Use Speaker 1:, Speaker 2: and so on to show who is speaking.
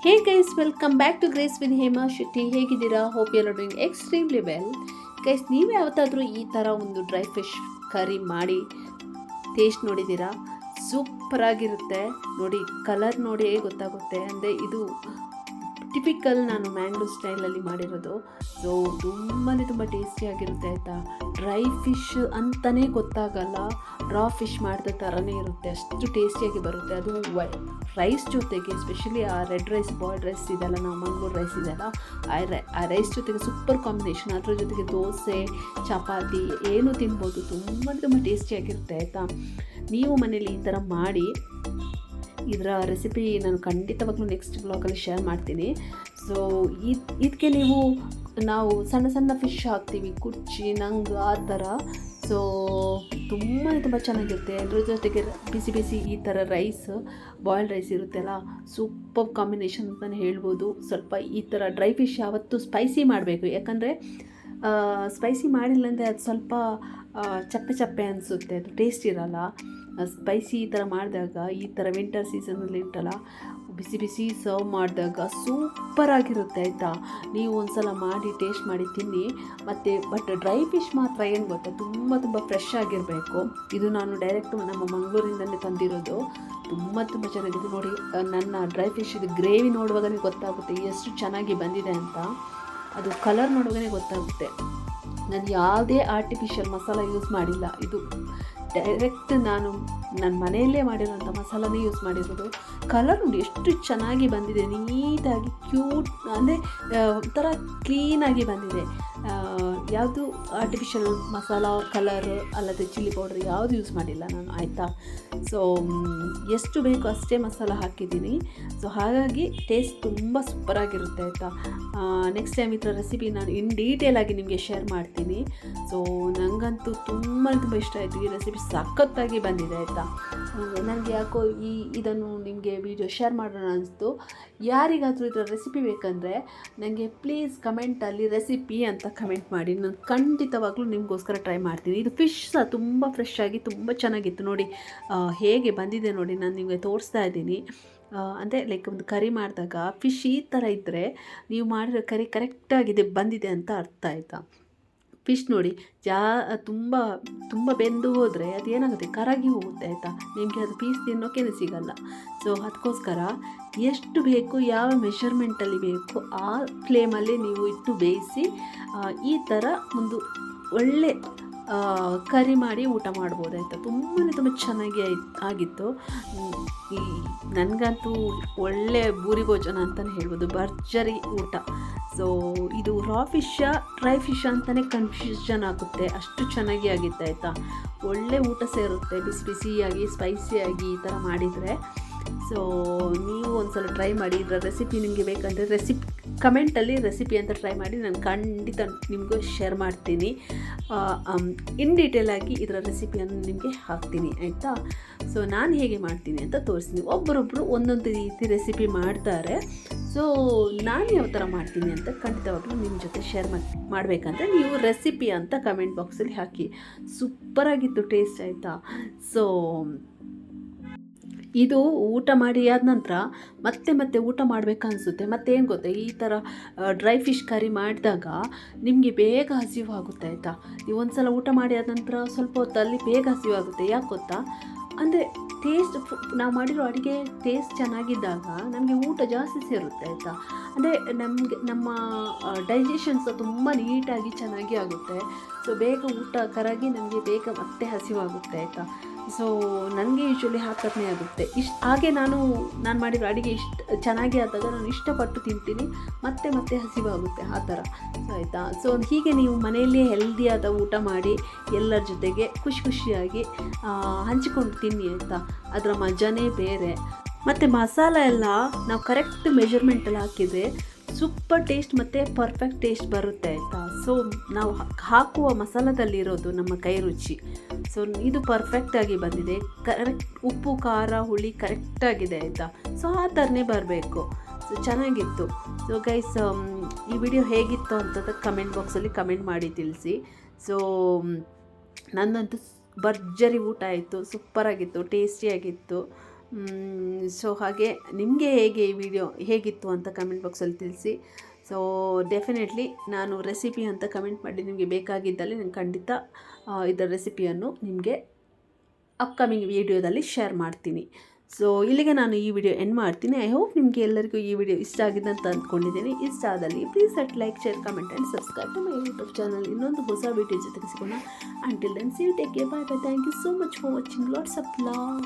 Speaker 1: Hey guys, welcome back to Grace with Hema Shetty. ಹೇಗಿದ್ದೀರಾ? Hope you are doing extremely well. Guys, ನೀವು ಯಾವತ್ತಾದರೂ ಈ ಥರ ಒಂದು ಡ್ರೈ ಫಿಶ್ ಕರಿ ಮಾಡಿ ಟೇಸ್ಟ್ ನೋಡಿದ್ದೀರಾ? ಸೂಪರಾಗಿರುತ್ತೆ. ನೋಡಿ, ಕಲರ್ ನೋಡಿ ಗೊತ್ತಾಗುತ್ತೆ. ಅಂದರೆ ಇದು ಟಿಪಿಕಲ್ ನಾನು ಮ್ಯಾಂಗೋ ಸ್ಟೈಲಲ್ಲಿ ಮಾಡಿರೋದು. ಸೊ ತುಂಬ ಟೇಸ್ಟಿಯಾಗಿರುತ್ತೆ ಆಯಿತಾ. ಡ್ರೈ ಫಿಶ್ ಅಂತಲೇ ಗೊತ್ತಾಗಲ್ಲ, ರಾ ಫಿಶ್ ಮಾಡಿದ ಥರನೇ ಇರುತ್ತೆ, ಅಷ್ಟು ಟೇಸ್ಟಿಯಾಗಿ ಬರುತ್ತೆ. ಅದು ರೈಸ್ ಜೊತೆಗೆ, ಎಸ್ಪೆಷಲಿ ಆ ರೆಡ್ ರೈಸ್, ಬಾಯ್ಲ್ಡ್ ರೈಸ್ ಇದೆಲ್ಲ, ನಾವು ಮಂಗಳೂರು ರೈಸ್ ಇದೆಲ್ಲ, ಆ ರೈಸ್ ಜೊತೆಗೆ ಸೂಪರ್ ಕಾಂಬಿನೇಷನ್. ಅದ್ರ ಜೊತೆಗೆ ದೋಸೆ, ಚಪಾತಿ ಏನು ತಿನ್ಬೋದು. ತುಂಬ ಟೇಸ್ಟಿಯಾಗಿರುತ್ತೆ ಆಯಿತಾ. ನೀವು ಮನೇಲಿ ಈ ಥರ ಮಾಡಿ, ಇದರ ರೆಸಿಪಿ ನಾನು ಖಂಡಿತವಾಗ್ಲೂ ನೆಕ್ಸ್ಟ್ ಬ್ಲಾಗಲ್ಲಿ ಶೇರ್ ಮಾಡ್ತೀನಿ. ಸೊ ಇದಕ್ಕೆ ನಾವು ಸಣ್ಣ ಫಿಶ್ ಹಾಕ್ತೀವಿ, ಕುರ್ಚಿ, ನಂಗೆ ಆ ಥರ. ಸೊ ತುಂಬ ಚೆನ್ನಾಗಿರುತ್ತೆ. ಅದ್ರ ಜೊತೆಗೆ ಬಿಸಿ ಈ ಥರ ರೈಸ್, ಬಾಯ್ಲ್ಡ್ ರೈಸ್ ಇರುತ್ತೆಲ್ಲ, ಸೂಪರ್ ಕಾಂಬಿನೇಷನ್ ಅಂತಲೇ ಹೇಳ್ಬೋದು. ಸ್ವಲ್ಪ ಈ ಥರ ಡ್ರೈ ಫಿಶ್ ಯಾವತ್ತೂ ಸ್ಪೈಸಿ ಮಾಡಬೇಕು, ಯಾಕಂದರೆ ಸ್ಪೈಸಿ ಮಾಡಿಲ್ಲ ಅಂದರೆ ಅದು ಸ್ವಲ್ಪ ಚಪ್ಪೆ ಅನಿಸುತ್ತೆ, ಅದು ಟೇಸ್ಟ್ ಇರೋಲ್ಲ. ಸ್ಪೈಸಿ ಈ ಥರ ಮಾಡಿದಾಗ, ಈ ಥರ ವಿಂಟರ್ ಸೀಸನಲ್ಲಿ ಇಟ್ಟಲ್ಲ, ಬಿಸಿ ಸರ್ವ್ ಮಾಡಿದಾಗ ಸೂಪರಾಗಿರುತ್ತೆ ಆಯಿತಾ. ನೀವು ಒಂದು ಸಲ ಮಾಡಿ ಟೇಸ್ಟ್ ಮಾಡಿ ತಿನ್ನಿ. ಬಟ್ ಡ್ರೈ ಫಿಶ್ ಮಾತ್ರ ಏನು ಗೊತ್ತಾ, ತುಂಬ ಫ್ರೆಶ್ ಆಗಿರಬೇಕು. ಇದು ನಾನು ಡೈರೆಕ್ಟ್ ನಮ್ಮ ಮಂಗಳೂರಿಂದಲೇ ತಂದಿರೋದು. ತುಂಬ ಚೆನ್ನಾಗಿದೆ. ನೋಡಿ, ನನ್ನ ಡ್ರೈ ಫಿಶ್ ಇದು ಗ್ರೇವಿ ನೋಡುವಾಗಲೇ ಗೊತ್ತಾಗುತ್ತೆ ಎಷ್ಟು ಚೆನ್ನಾಗಿ ಬಂದಿದೆ ಅಂತ. ಅದು ಕಲರ್ ನೋಡುವಾಗಲೇ ಗೊತ್ತಾಗುತ್ತೆ. ನಾನು ಯಾವುದೇ ಆರ್ಟಿಫಿಷಿಯಲ್ ಮಸಾಲ ಯೂಸ್ ಮಾಡಿಲ್ಲ. ಇದು ಡೈರೆಕ್ಟ್ ನಾನು ನನ್ನ ಮನೆಯಲ್ಲೇ ಮಾಡಿರೋಂಥ ಮಸಾಲನೇ ಯೂಸ್ ಮಾಡಿರೋದು. ಕಲರ್ ನೋಡಿ ಎಷ್ಟು ಚೆನ್ನಾಗಿ ಬಂದಿದೆ, ನೀಟಾಗಿ ಕ್ಯೂಟ್, ಅಂದರೆ ಒಂಥರ ಕ್ಲೀನಾಗಿ ಬಂದಿದೆ. ಯಾವುದು ಆರ್ಟಿಫಿಷಿಯಲ್ ಮಸಾಲ, ಕಲರ್ ಅಲ್ಲದೆ ಚಿಲ್ಲಿ ಪೌಡ್ರ್ ಯಾವುದು ಯೂಸ್ ಮಾಡಿಲ್ಲ ನಾನು ಆಯಿತಾ. ಸೊ ಎಷ್ಟು ಬೇಕು ಅಷ್ಟೇ ಮಸಾಲ ಹಾಕಿದ್ದೀನಿ. ಸೊ ಹಾಗಾಗಿ ಟೇಸ್ಟ್ ತುಂಬ ಸೂಪರಾಗಿರುತ್ತೆ ಆಯಿತಾ. ನೆಕ್ಸ್ಟ್ ಟೈಮ್ ಈ ಥರ ರೆಸಿಪಿ ನಾನು ಇನ್ ಡೀಟೇಲಾಗಿ ನಿಮಗೆ ಶೇರ್ ಮಾಡ್ತೀನಿ. ಸೊ ನನಗಂತೂ ತುಂಬ ಇಷ್ಟ ಆಯಿತು. ಈ ರೆಸಿಪಿ ಸಖತ್ತಾಗಿ ಬಂದಿದೆ ಆಯಿತಾ. ನನಗೆ ಯಾಕೋ ಇದನ್ನು ನಿಮಗೆ ವಿಡಿಯೋ ಶೇರ್ ಮಾಡೋಣ ಅನಿಸ್ತು. ಯಾರಿಗಾದರೂ ಇದರ ರೆಸಿಪಿ ಬೇಕಂದರೆ ನನಗೆ ಪ್ಲೀಸ್ ಕಮೆಂಟಲ್ಲಿ ರೆಸಿಪಿ ಅಂತ ಕಮೆಂಟ್ ಮಾಡಿ, ನಾನು ಖಂಡಿತವಾಗ್ಲೂ ನಿಮಗೋಸ್ಕರ ಟ್ರೈ ಮಾಡ್ತೀನಿ. ಇದು ಫಿಶ್ ಸಹ ತುಂಬ ಫ್ರೆಶ್ ಆಗಿ ತುಂಬ ಚೆನ್ನಾಗಿತ್ತು. ನೋಡಿ ಹೇಗೆ ಬಂದಿದೆ ನೋಡಿ, ನಾನು ನಿಮಗೆ ತೋರಿಸ್ತಾ ಇದ್ದೀನಿ. ಅಂದರೆ ಲೈಕ್ ಒಂದು ಕರಿ ಮಾಡಿದಾಗ ಫಿಶ್ ಈ ಥರ ಇದ್ದರೆ ನೀವು ಮಾಡಿರೋ ಕರಿ ಕರೆಕ್ಟಾಗಿದೆ ಬಂದಿದೆ ಅಂತ ಅರ್ಥ ಆಯಿತಾ. ಫಿಶ್ ನೋಡಿ ತುಂಬ ಬೆಂದು ಹೋದರೆ ಅದು ಏನಾಗುತ್ತೆ, ಕರಗಿ ಹೋಗುತ್ತೆ ಆಯಿತಾ. ನಿಮಗೆ ಅದು ಪೀಸ್ ತಿನ್ನೋಕ್ಕೇ ಸಿಗಲ್ಲ. ಸೊ ಅದಕ್ಕೋಸ್ಕರ ಎಷ್ಟು ಬೇಕು, ಯಾವ ಮೆಷರ್ಮೆಂಟಲ್ಲಿ ಬೇಕು ಆ ಫ್ಲೇಮಲ್ಲಿ ನೀವು ಇಟ್ಟು ಬೇಯಿಸಿ ಈ ಥರ ಒಂದು ಒಳ್ಳೆ ಕರಿ ಮಾಡಿ ಊಟ ಮಾಡ್ಬೋದು ಆಯಿತಾ. ತುಂಬ ಚೆನ್ನಾಗಿ ಆಗಿತ್ತು. ನನಗಂತೂ ಒಳ್ಳೆ ಭೂರಿ ಭೋಜನ ಅಂತಲೇ ಹೇಳ್ಬೋದು, ಭರ್ಜರಿ ಊಟ. ಸೊ ಇದು ರಾ ಫಿಶ್ಶಾ ಡ್ರೈ ಫಿಶ್ ಅಂತಲೇ ಕನ್ಫ್ಯೂಷನ್ ಆಗುತ್ತೆ, ಅಷ್ಟು ಚೆನ್ನಾಗಿ ಆಗಿತ್ತು ಆಯಿತಾ. ಒಳ್ಳೆ ಊಟ ಸೇರುತ್ತೆ, ಬಿಸಿಯಾಗಿ ಸ್ಪೈಸಿಯಾಗಿ ಈ ಥರ ಮಾಡಿದರೆ. ಸೊ ನೀವು ಒಂದು ಸಲ ಟ್ರೈ ಮಾಡಿ. ಇದರ ರೆಸಿಪಿ ನಿಮಗೆ ಬೇಕಂದರೆ ಕಮೆಂಟಲ್ಲಿ ರೆಸಿಪಿ ಅಂತ ಟ್ರೈ ಮಾಡಿ, ನಾನು ಖಂಡಿತ ನಿಮಗೂ ಶೇರ್ ಮಾಡ್ತೀನಿ. ಇನ್ ಡೀಟೇಲಾಗಿ ಇದರ ರೆಸಿಪಿಯನ್ನು ನಿಮಗೆ ಹಾಕ್ತೀನಿ ಆಯಿತಾ. ಸೊ ನಾನು ಹೇಗೆ ಮಾಡ್ತೀನಿ ಅಂತ ತೋರಿಸ್ತೀನಿ. ಒಬ್ಬರೊಬ್ಬರು ಒಂದೊಂದು ರೀತಿ ರೆಸಿಪಿ ಮಾಡ್ತಾರೆ. ಸೊ ನಾನು ಯಾವ ಥರ ಮಾಡ್ತೀನಿ ಅಂತ ಖಂಡಿತವಾಗ್ಲೂ ನಿಮ್ಮ ಜೊತೆ ಶೇರ್ ಮಾಡಬೇಕಂದ್ರೆ ನೀವು ರೆಸಿಪಿ ಅಂತ ಕಮೆಂಟ್ ಬಾಕ್ಸಲ್ಲಿ ಹಾಕಿ. ಸೂಪರಾಗಿತ್ತು ಟೇಸ್ಟ್ ಆಯಿತಾ. ಸೊ ಇದು ಊಟ ಮಾಡಿ ಆದ ನಂತರ ಮತ್ತೆ ಊಟ ಮಾಡಬೇಕನ್ನಿಸುತ್ತೆ. ಮತ್ತೇನು ಗೊತ್ತಾ, ಈ ಥರ ಡ್ರೈ ಫಿಶ್ ಕರಿ ಮಾಡಿದಾಗ ನಿಮಗೆ ಬೇಗ ಹಸಿವಾಗುತ್ತೆ ಆಯಿತಾ. ನೀವು ಒಂದು ಸಲ ಊಟ ಮಾಡಿ ಆದ ನಂತರ ಸ್ವಲ್ಪ ಹೊತ್ತಲ್ಲಿ ಬೇಗ ಹಸಿವಾಗುತ್ತೆ. ಯಾಕೆ ಗೊತ್ತಾ, ಅಂದರೆ ನಾವು ಮಾಡಿರೋ ಅಡುಗೆ ಟೇಸ್ಟ್ ಚೆನ್ನಾಗಿದ್ದಾಗ ನಮಗೆ ಊಟ ಜಾಸ್ತಿ ಸೇರುತ್ತೆ ಆಯಿತಾ. ಅಂದರೆ ನಮ್ಮ ಡೈಜೆಷನ್ ಸಹ ತುಂಬ ನೀಟಾಗಿ ಚೆನ್ನಾಗಿ ಆಗುತ್ತೆ. ಸೊ ಬೇಗ ಊಟ ಕರಗಿ ನಮಗೆ ಬೇಗ ಮತ್ತೆ ಹಸಿವಾಗುತ್ತೆ ಆಯಿತಾ. ಸೊ ನನಗೆ ಯೂಶ್ವಲಿ ಹಾಕನೇ ಆಗುತ್ತೆ. ಹಾಗೆ ನಾನು ಮಾಡಿರೋ ಅಡುಗೆ ಚೆನ್ನಾಗಿ ಆದಾಗ ನಾನು ಇಷ್ಟಪಟ್ಟು ತಿಂತೀನಿ, ಮತ್ತೆ ಹಸಿವಾಗುತ್ತೆ ಆ ಥರ. ಸೊ ಆಯಿತಾ. ಸೊ ಹೀಗೆ ನೀವು ಮನೆಯಲ್ಲೇ ಹೆಲ್ದಿಯಾದ ಊಟ ಮಾಡಿ ಎಲ್ಲರ ಜೊತೆಗೆ ಖುಷಿಯಾಗಿ ಹಂಚಿಕೊಂಡು ತಿನ್ನಿ ಆಯಿತಾ. ಅದರ ಮಜಾನೇ ಬೇರೆ. ಮತ್ತು ಮಸಾಲ ಎಲ್ಲ ನಾವು ಕರೆಕ್ಟ್ ಮೆಜರ್ಮೆಂಟಲ್ಲಿ ಹಾಕಿದರೆ ಸೂಪರ್ ಟೇಸ್ಟ್ ಮತ್ತು ಪರ್ಫೆಕ್ಟ್ ಟೇಸ್ಟ್ ಬರುತ್ತೆ ಆಯಿತಾ. ಸೊ ನಾವು ಹಾಕುವ ಮಸಾಲದಲ್ಲಿರೋದು ನಮ್ಮ ಕೈ ರುಚಿ. ಸೊ ಇದು ಪರ್ಫೆಕ್ಟಾಗಿ ಬಂದಿದೆ, ಕರೆಕ್ಟ್ ಉಪ್ಪು ಖಾರ ಹುಳಿ ಕರೆಕ್ಟಾಗಿದೆ ಆಯಿತಾ. ಸೊ ಆ ಥರನೇ ಬರಬೇಕು. ಸೊ ಚೆನ್ನಾಗಿತ್ತು. ಸೊ ಗೈಸ್, ಈ ವಿಡಿಯೋ ಹೇಗಿತ್ತು ಅಂತ ಕಮೆಂಟ್ ಬಾಕ್ಸಲ್ಲಿ ಕಮೆಂಟ್ ಮಾಡಿ ತಿಳಿಸಿ. ಸೊ ನನ್ನಂತೂ ಭರ್ಜರಿ ಊಟ ಆಯಿತು, ಸೂಪರಾಗಿತ್ತು, ಟೇಸ್ಟಿಯಾಗಿತ್ತು. ಸೊ ಹಾಗೆ ನಿಮಗೆ ಹೇಗೆ ಈ ವಿಡಿಯೋ ಹೇಗಿತ್ತು ಅಂತ ಕಮೆಂಟ್ ಬಾಕ್ಸಲ್ಲಿ ತಿಳಿಸಿ. ಸೊ ಡೆಫಿನೆಟ್ಲಿ ನಾನು ರೆಸಿಪಿ ಅಂತ ಕಮೆಂಟ್ ಮಾಡಿ ನಿಮಗೆ ಬೇಕಾಗಿದ್ದಲ್ಲಿ ನಾನು ಖಂಡಿತ ಇದರ ರೆಸಿಪಿಯನ್ನು ನಿಮಗೆ ಅಪ್ಕಮಿಂಗ್ ವೀಡಿಯೋದಲ್ಲಿ ಶೇರ್ ಮಾಡ್ತೀನಿ. ಸೊ ಇಲ್ಲಿಗೆ ನಾನು ಈ ವಿಡಿಯೋ ಎಂಡ್ ಮಾಡ್ತೀನಿ. ಐ ಹೋಪ್ ನಿಮಗೆ ಎಲ್ಲರಿಗೂ ಈ ವಿಡಿಯೋ ಇಷ್ಟ ಆಗಿದೆ ಅಂತ ಅಂದ್ಕೊಂಡಿದ್ದೀನಿ. ಇಷ್ಟ ಆದಲ್ಲಿ please like, share, comment and subscribe to my YouTube channel. ಇನ್ನೊಂದು ಹೊಸ ವಿಡಿಯೋ ಜೊತೆಗೆ ಸಿಗೋಣ. Until then see you, take care, bye bye. Thank you so much for watching. Lots of love.